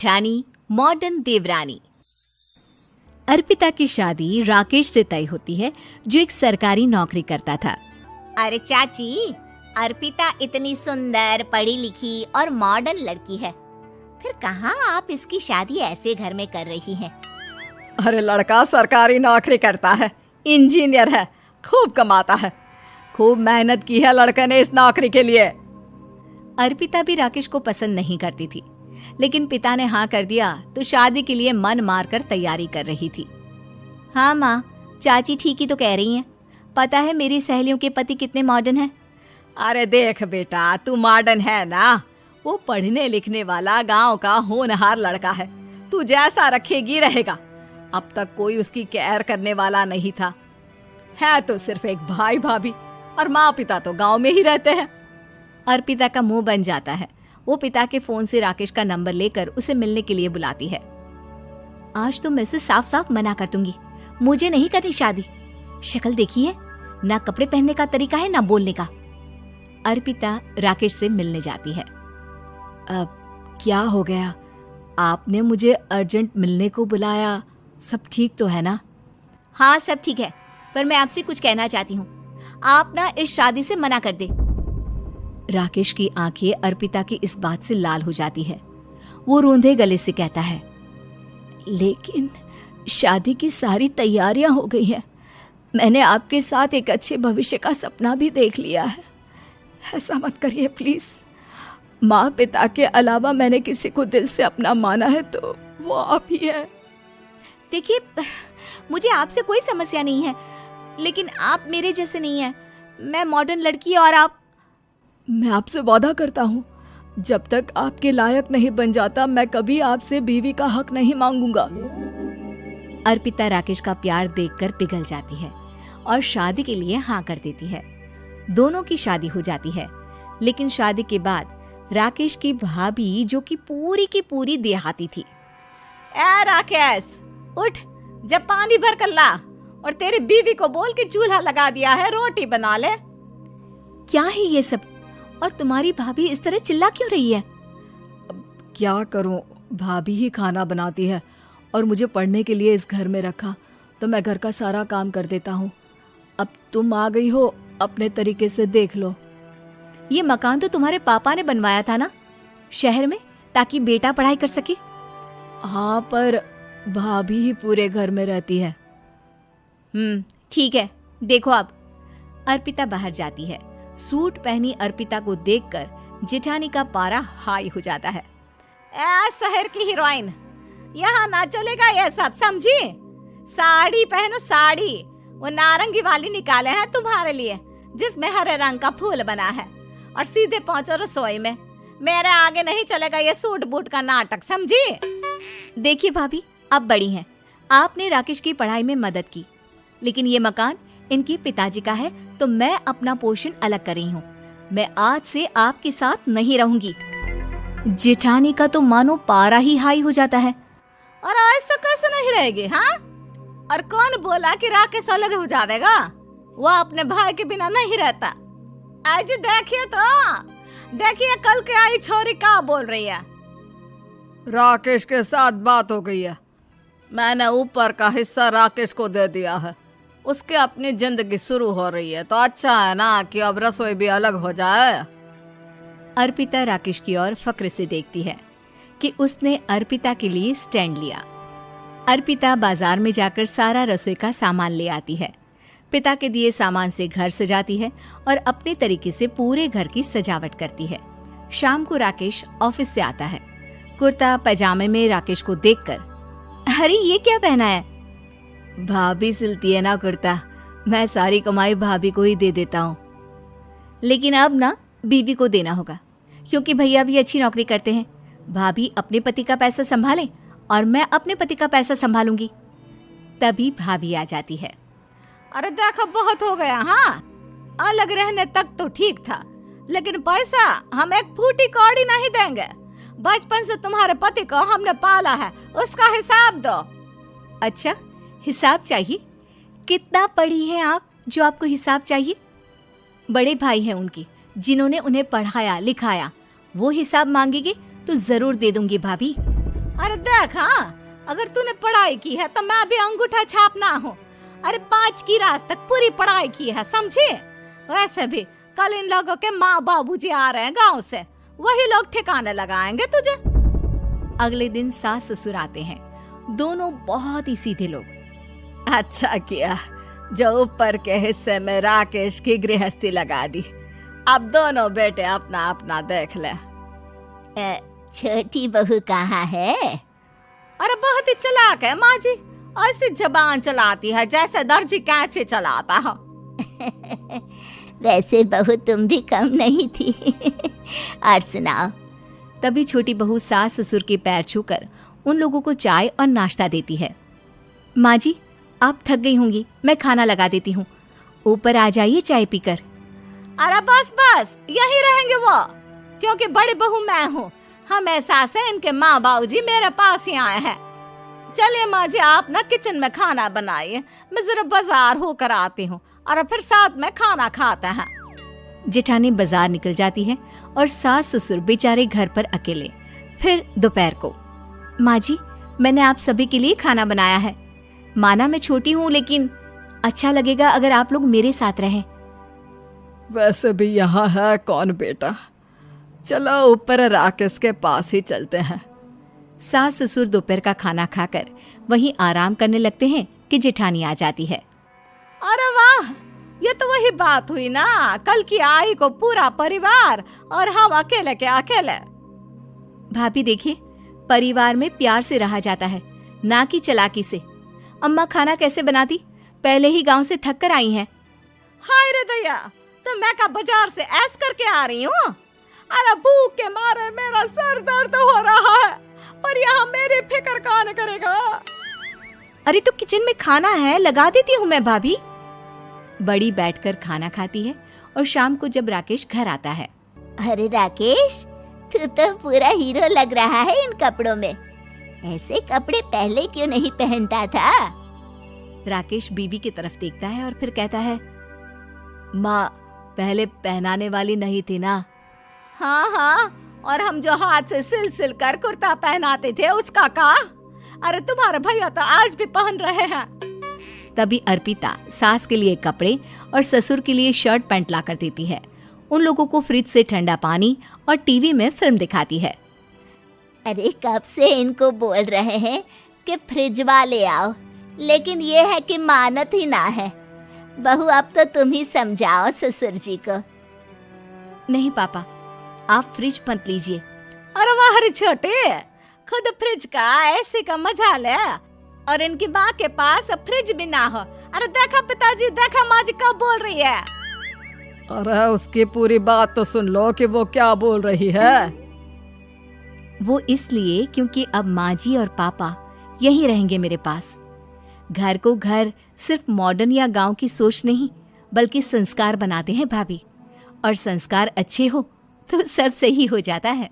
जेठानी मॉडर्न देवरानी। अर्पिता की शादी राकेश से तय होती है, जो एक सरकारी नौकरी करता था। अरे चाची, अर्पिता इतनी सुंदर, पढ़ी लिखी और मॉडर्न लड़की है, फिर कहाँ आप इसकी शादी ऐसे घर में कर रही हैं? अरे लड़का सरकारी नौकरी करता है, इंजीनियर है, खूब कमाता है, खूब मेहनत की है लड़के ने इस नौकरी के लिए। अर्पिता भी राकेश को पसंद नहीं करती थी, लेकिन पिता ने हाँ कर दिया तो शादी के लिए मन मारकर तैयारी कर रही थी। हाँ माँ, चाची ठीक ही तो कह रही हैं। पता है मेरी सहेलियों के पति कितने मॉडर्न हैं। अरे देख बेटा, तू मॉडर्न है ना, वो पढ़ने लिखने वाला गांव का होनहार लड़का है, तू जैसा रखेगी रहेगा। अब तक कोई उसकी केयर करने वाला नहीं था, है तो सिर्फ एक भाई भाभी, और माँ पिता तो गांव में ही रहते हैं। अर्पिता का मुंह बन जाता है। वो पिता के फोन से राकेश का नंबर लेकर उसे मिलने के लिए बुलाती है। आज तो मैं उसे साफ साफ मना कर दूंगी, मुझे नहीं करनी शादी। शक्ल देखी है ना, कपड़े पहनने का तरीका है ना बोलने का। अर्पिता राकेश से मिलने जाती है। अब क्या हो गया, आपने मुझे अर्जेंट मिलने को बुलाया, सब ठीक तो है ना? हाँ सब ठीक है, पर मैं आपसे कुछ कहना चाहती हूँ। आप ना इस शादी से मना कर दे। राकेश की आंखें अर्पिता की इस बात से लाल हो जाती है। वो रोंदे गले से कहता है, लेकिन शादी की सारी तैयारियां हो गई हैं। मैंने आपके साथ एक अच्छे भविष्य का सपना भी देख लिया है। ऐसा मत करिए प्लीज। माँ पिता के अलावा मैंने किसी को दिल से अपना माना है तो वो आप ही है। देखिए, मुझे आपसे कोई समस्या नहीं है, लेकिन आप मेरे जैसे नहीं हैं। मैं मॉडर्न लड़की और आप। मैं आपसे वादा करता हूँ, जब तक आपके लायक नहीं बन जाता मैं कभी आपसे बीवी का हक नहीं मांगूंगा। अर्पिता राकेश का प्यार देखकर पिघल जाती है और शादी के लिए हाँ कर देती है। दोनों की शादी हो जाती है, लेकिन शादी के बाद राकेश की भाभी, जो कि पूरी देहाती थी। ए राकेश, उठ, जब पानी भर कर ला और तेरी बीवी को बोल के चूल्हा लगा दिया है, रोटी बना ले। क्या है ये सब? और तुम्हारी भाभी इस तरह चिल्ला क्यों रही है? क्या करूं, भाभी ही खाना बनाती है और मुझे पढ़ने के लिए इस घर में रखा, तो मैं घर का सारा काम कर देता हूँ। अब तुम आ गई हो, अपने तरीके से देख लो। ये मकान तो तुम्हारे पापा ने बनवाया था ना शहर में, ताकि बेटा पढ़ाई कर सके। हाँ, पर भाभी ही पूरे घर में रहती है। ठीक है, देखो अब। अर्पिता बाहर जाती है। सूट पहनी अर्पिता को देखकर जेठानी का पारा हाई हो जाता है। ए शहर की हीरोइन, यहाँ ना चलेगा ये सब, समझी? साड़ी पहनो, साड़ी। वो नारंगी वाली निकाले हैं तुम्हारे लिए, जिसमें हरे रंग का फूल बना है, और सीधे पहुंचो रसोई में। मेरे आगे नहीं चलेगा ये सूट बूट का नाटक, समझी? देखिए भाभी, आप बड़ी हैं, आपने राकेश की पढ़ाई में मदद की, लेकिन ये मकान इनके पिताजी का है, तो मैं अपना पोर्शन अलग कर रही हूँ। मैं आज से आपके साथ नहीं रहूंगी। जेठानी का तो मानो पारा ही हाई हो जाता है। और ऐसा कैसे नहीं रहेगी? हाँ, और कौन बोला कि राकेश अलग हो जाएगा? वो अपने भाई के बिना नहीं रहता। आज देखिए तो, देखिए कल के आई छोरी क्या बोल रही है। राकेश के साथ बात हो गई है, मैंने ऊपर का हिस्सा राकेश को दे दिया है, उसके अपनी जिंदगी शुरू हो रही है, तो अच्छा है ना कि अब रसोई भी अलग हो जाए। अर्पिता राकेश की ओर फक्र से देखती है कि उसने अर्पिता के लिए स्टैंड लिया। अर्पिता बाजार में जाकर सारा रसोई का सामान ले आती है। पिता के दिए सामान से घर सजाती है और अपने तरीके से पूरे घर की सजावट करती है। शाम को राकेश ऑफिस से आता है। कुर्ता पैजामे में राकेश को देखकर, अरे ये क्या पहना है? भाभी सिलती है ना कुर्ता, मैं सारी कमाई भाभी को ही दे देता हूँ। लेकिन अब ना बीवी को देना होगा, क्योंकि भैया भी अच्छी नौकरी करते हैं। भाभी अपने पति का पैसा संभालें और मैं अपने पति का पैसा संभालूंगी। तभी भाभी आ जाती है। अरे देखो, बहुत हो गया। हाँ, अलग रहने तक तो ठीक था, लेकिन पैसा हम एक फूटी कौड़ी नहीं देंगे। बचपन से तुम्हारे पति को हमने पाला है, उसका हिसाब दो। अच्छा, हिसाब चाहिए? कितना पढ़ी है आप जो आपको हिसाब चाहिए? बड़े भाई हैं उनकी, जिन्होंने उन्हें पढ़ाया लिखाया, वो हिसाब मांगेंगे तो जरूर दे दूंगी भाभी। अरे देख, हाँ, अगर तूने पढ़ाई की है तो मैं भी अंगूठा छापना हूँ। अरे 5 की क्लास तक पूरी पढ़ाई की है, समझे? वैसे भी कल इन लोगों के माँ बाबूजी आ रहे हैं गांव से, वही लोग ठिकाने लगाएंगे तुझे। अगले दिन सास ससुर आते हैं, दोनों बहुत ही सीधे लोग। अच्छा किया जो ऊपर के हिस्से में राकेश की गृहस्थी लगा दी। अब दोनों बेटे अपना अपना देख ले। छोटी बहू कहाँ है? अरे बहुत ही चालाक है माँ जी, ऐसी जबान चलाती है जैसे दर्जी कैंची चलाता है। वैसे बहू तुम भी कम नहीं थी। और सुनाओ। तभी छोटी बहू सास ससुर के पैर छूकर उन लोगों को चाय और नाश्ता देती है। माँ जी, आप थक गई होंगी, मैं खाना लगा देती हूँ, ऊपर आ जाइए चाय पीकर। अरे बस बस, यही रहेंगे वो, क्योंकि बड़ी बहू मैं हूँ। हमेशा से इनके माँ बाबूजी मेरे पास ही आए हैं। चलिए माँ जी, आप ना किचन में खाना बनाइए, मैं जरा बाजार होकर आती हूँ और फिर साथ में खाना खाते हैं। जेठानी बाजार निकल जाती है और सास ससुर बेचारे घर पर अकेले। फिर दोपहर को, माँ जी, मैंने आप सभी के लिए खाना बनाया है। माना मैं छोटी हूँ, लेकिन अच्छा लगेगा अगर आप लोग मेरे साथ रहें। वैसे भी यहाँ है कौन बेटा, चलो ऊपर राकेश के पास ही चलते हैं। सास ससुर दोपहर का खाना खाकर वहीं आराम करने लगते हैं कि जेठानी आ जाती है। अरे वाह, ये तो वही बात हुई ना, कल की आई को पूरा परिवार और हम अकेले के अकेले। भाभी देखिए, परिवार में प्यार से रहा जाता है, ना कि चालाकी से। अम्मा खाना कैसे बनाती, पहले ही गांव से थक कर आई हैं। हाय रे दया, तो मैं का बाजार से ऐस करके आ रही हूँ। अरे भूख के मारे मेरा सर दर्द हो रहा है, पर यहाँ मेरी फिक्र कौन करेगा। अरे तो किचन में खाना है, लगा देती हूँ मैं भाभी। बड़ी बैठकर खाना खाती है और शाम को जब राकेश घर आता है। अरे राकेश, तू तो पूरा हीरो लग रहा है इन कपड़ों में। ऐसे कपड़े पहले क्यों नहीं पहनता था? राकेश बीवी की तरफ देखता है और फिर कहता है, माँ पहले पहनाने वाली नहीं थी ना। हाँ हाँ, और हम जो हाथ से सिल कर कुर्ता पहनाते थे उसका का? अरे तुम्हारे भैया तो आज भी पहन रहे हैं। तभी अर्पिता सास के लिए कपड़े और ससुर के लिए शर्ट पैंट ला कर देती है। उन लोगों को फ्रिज से ठंडा पानी और टीवी में फिल्म दिखाती है। अरे कब से इनको बोल रहे हैं कि फ्रिज वाले आओ, लेकिन ये है कि मानत ही ना है। बहू, अब तो तुम ही समझाओ ससुर जी को। नहीं पापा, आप फ्रिज मत लीजिए। अरे वाह रे छोटे, खुद फ्रिज का ऐसे का मजा ले, और इनकी माँ के पास फ्रिज भी ना हो। अरे देखा पिताजी, देखा माँ जी कब बोल रही है। अरे उसकी पूरी बात तो सुन लो कि वो क्या बोल रही है। वो इसलिए क्योंकि अब माँ जी और पापा यहीं रहेंगे मेरे पास। घर को घर सिर्फ मॉडर्न या गांव की सोच नहीं, बल्कि संस्कार बनाते हैं भाभी, और संस्कार अच्छे हो तो सब सही हो जाता है।